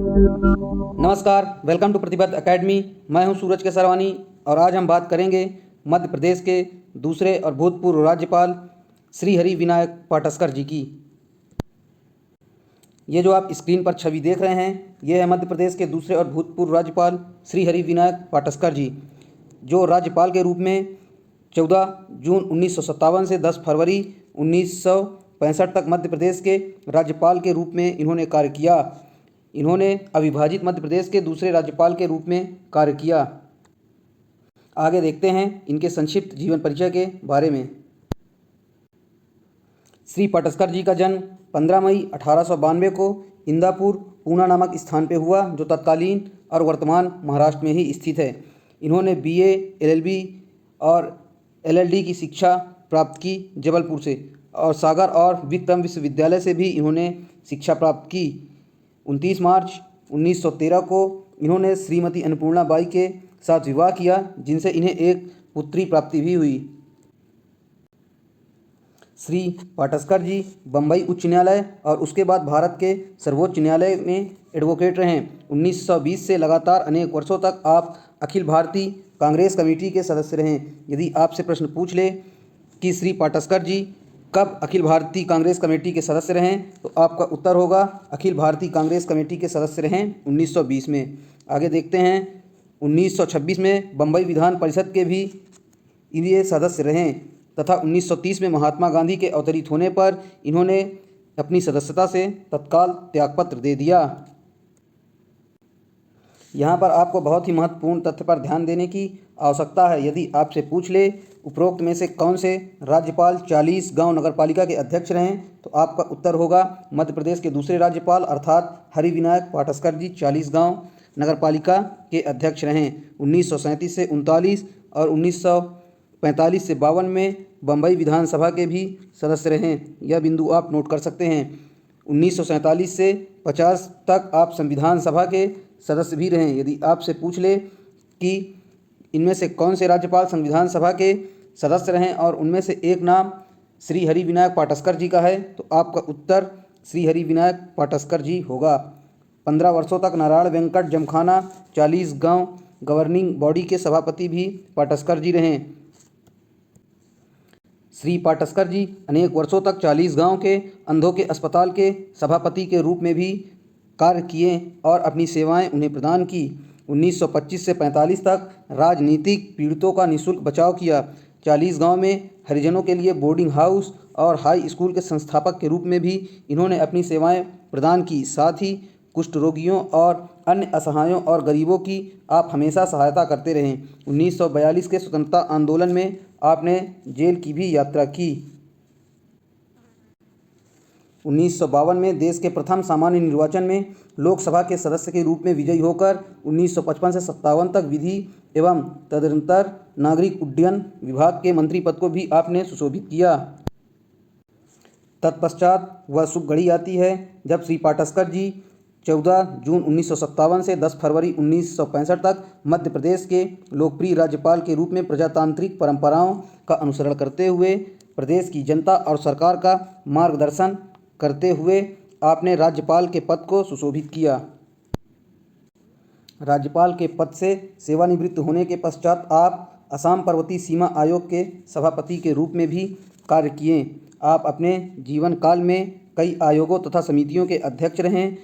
नमस्कार, welcome to प्रतिबद्ध academy. मैं हूं सूरज केसरवानी और आज हम बात करेंगे मध्य प्रदेश के दूसरे और भूतपूर्व राज्यपाल श्री हरि विनायक पाटस्कर जी की। ये जो आप स्क्रीन पर छवि देख रहे हैं, ये है मध्य प्रदेश के दूसरे और भूतपूर्व राज्यपाल श्री हरि विनायक पाटस्कर जी, जो राज्यपाल के रूप में 14 जून 1957 से 10 फरवरी 1965 तक मध्य प्रदेश के राज्यपाल के रूप में इन्होंने कार्य किया। इन्होंने अविभाजित मध्य प्रदेश के दूसरे राज्यपाल के रूप में कार्य किया। आगे देखते हैं इनके संक्षिप्त जीवन परिचय के बारे में। श्री पाटस्कर जी का जन्म 15 मई 1892 को इंदापुर, पूना नामक स्थान पे हुआ, जो तत्कालीन और वर्तमान महाराष्ट्र में ही स्थित है। इन्होंने BA, LLB और LLD की शिक्षा प्राप्त की जबलपुर से, और सागर और विक्रम विश्वविद्यालय से भी इन्होंने शिक्षा प्राप्त की। 29 मार्च 1913 को इन्होंने श्रीमती अन्नपूर्णा बाई के साथ विवाह किया, जिनसे इन्हें एक पुत्री प्राप्ति भी हुई। श्री पाटस्कर जी बम्बई उच्च न्यायालय और उसके बाद भारत के सर्वोच्च न्यायालय में एडवोकेट रहे। 1920 से लगातार अनेक वर्षों तक आप अखिल भारतीय कांग्रेस कमेटी के सदस्य रहे। यदि आपसे प्रश्न पूछ ले कि श्री पाटस्कर जी कब अखिल भारतीय कांग्रेस कमेटी के सदस्य रहें, तो आपका उत्तर होगा अखिल भारतीय कांग्रेस कमेटी के सदस्य रहें 1920 में। आगे देखते हैं, 1926 में बम्बई विधान परिषद के भी ये सदस्य रहें तथा 1930 में महात्मा गांधी के अवतरित होने पर इन्होंने अपनी सदस्यता से तत्काल त्यागपत्र दे दिया। यहाँ पर आपको बहुत ही महत्वपूर्ण तथ्य पर ध्यान देने की आवश्यकता है। यदि आपसे पूछ ले उपरोक्त में से कौन से राज्यपाल 40 गांव नगरपालिका के अध्यक्ष रहें, तो आपका उत्तर होगा मध्य प्रदेश के दूसरे राज्यपाल अर्थात हरि विनायक पाटस्कर जी 40 गांव नगरपालिका के अध्यक्ष रहें। 1937 से 39 और 1945 से 52 में बम्बई विधानसभा के भी सदस्य रहें। यह बिंदु आप नोट कर सकते हैं। 1947 से 50 तक आप संविधान सभा के सदस्य भी रहें। यदि आपसे पूछ ले कि इनमें से कौन से राज्यपाल संविधान सभा के सदस्य रहें और उनमें से एक नाम श्री हरि विनायक पाटस्कर जी का है, तो आपका उत्तर श्री हरि विनायक पाटस्कर जी होगा। 15 वर्षों तक नारायण वेंकट जमखाना 40 गांव गवर्निंग बॉडी के सभापति भी पाटस्कर जी रहें। श्री पाटस्कर जी अनेक वर्षों तक 40 गांव के अंधों के अस्पताल के सभापति के रूप में भी कार्य किए और अपनी सेवाएं उन्हें प्रदान की। 1925 से 45 तक राजनीतिक पीड़ितों का निःशुल्क बचाव किया। 40 गांव में हरिजनों के लिए बोर्डिंग हाउस और हाई स्कूल के संस्थापक के रूप में भी इन्होंने अपनी सेवाएं प्रदान की। साथ ही कुष्ठ रोगियों और अन्य असहायों और गरीबों की आप हमेशा सहायता करते रहें। 1942 के स्वतंत्रता आंदोलन में आपने जेल की भी यात्रा की। 1952 में देश के प्रथम सामान्य निर्वाचन में लोकसभा के सदस्य के रूप में विजयी होकर 1955 से 57 तक विधि एवं तदनंतर नागरिक उड्डयन विभाग के मंत्री पद को भी आपने सुशोभित किया। तत्पश्चात वह शुभ घड़ी आती है जब श्री पाटस्कर जी 14 जून 1957 से 10 फरवरी 1965 तक मध्य प्रदेश के लोकप्रिय राज्यपाल के रूप में प्रजातांत्रिक परंपराओं का अनुसरण करते हुए प्रदेश की जनता और सरकार का मार्गदर्शन करते हुए आपने राज्यपाल के पद को सुशोभित किया। राज्यपाल के पद से सेवानिवृत्त होने के पश्चात आप असम पर्वतीय सीमा आयोग के सभापति के रूप में भी कार्य किए। आप अपने जीवन काल में कई आयोगों तथा समितियों के अध्यक्ष रहें।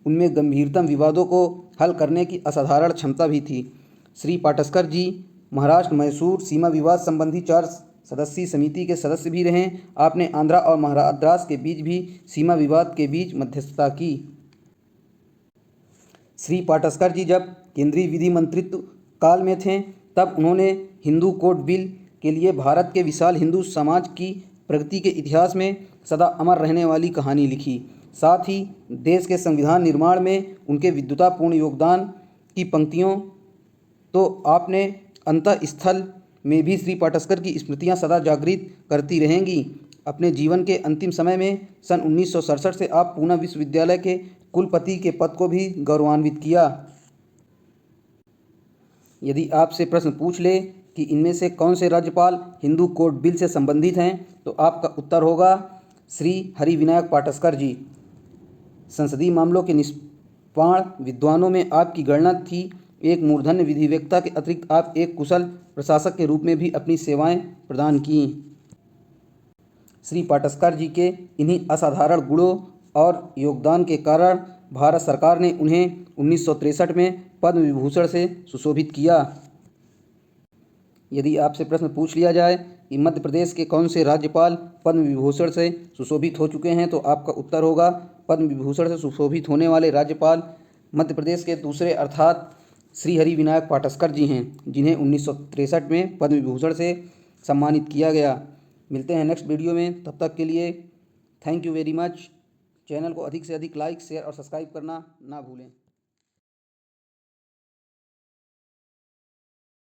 उनमें गंभीरतम विवादों को हल करने की असाधारण क्षमता भी थी। श्री पाटस्कर जी महाराष्ट्र मैसूर सीमा विवाद संबंधी 4 सदस्यीय समिति के सदस्य भी रहें। आपने आंध्रा और महाराष्ट्र के बीच भी सीमा विवाद के बीच मध्यस्थता की। श्री पाटस्कर जी जब केंद्रीय विधि मंत्रित्व काल में थे, तब उन्होंने हिंदू कोड बिल के लिए भारत के विशाल हिंदू समाज की प्रगति के इतिहास में सदा अमर रहने वाली कहानी लिखी। साथ ही देश के संविधान निर्माण में उनके विद्वतापूर्ण योगदान की पंक्तियों तो आपने अंतःस्थल में भी श्री पाटस्कर की स्मृतियां सदा जागृत करती रहेंगी। अपने जीवन के अंतिम समय में सन 1967 से आप पूना विश्वविद्यालय के कुलपति के पद को भी गौरवान्वित किया। यदि आपसे प्रश्न पूछ ले कि इनमें से कौन से राज्यपाल हिंदू कोड बिल से संबंधित हैं, तो आपका उत्तर होगा श्री हरि विनायक पाटस्कर जी। संसदीय मामलों के पाण विद्वानों में आपकी गणना थी। एक मूर्धन्य विधिवेत्ता के अतिरिक्त आप एक कुशल प्रशासक के रूप में भी अपनी सेवाएं प्रदान की। श्री पाटस्कर जी के इन्हीं असाधारण गुणों और योगदान के कारण भारत सरकार ने उन्हें 1963 में पद्म विभूषण से सुशोभित किया। यदि आपसे प्रश्न पूछ लिया जाए कि मध्य प्रदेश के कौन से राज्यपाल पद्म विभूषण से सुशोभित हो चुके हैं, तो आपका उत्तर होगा पद्म विभूषण से सुशोभित होने वाले राज्यपाल मध्य प्रदेश के दूसरे अर्थात श्री हरि विनायक पाटस्कर जी हैं, जिन्हें 1963 में पद्म विभूषण से सम्मानित किया गया। मिलते हैं नेक्स्ट वीडियो में, तब तक के लिए thank you very much. Channel को अधिक से अधिक लाइक, शेयर और सब्सक्राइब करना ना भूलें।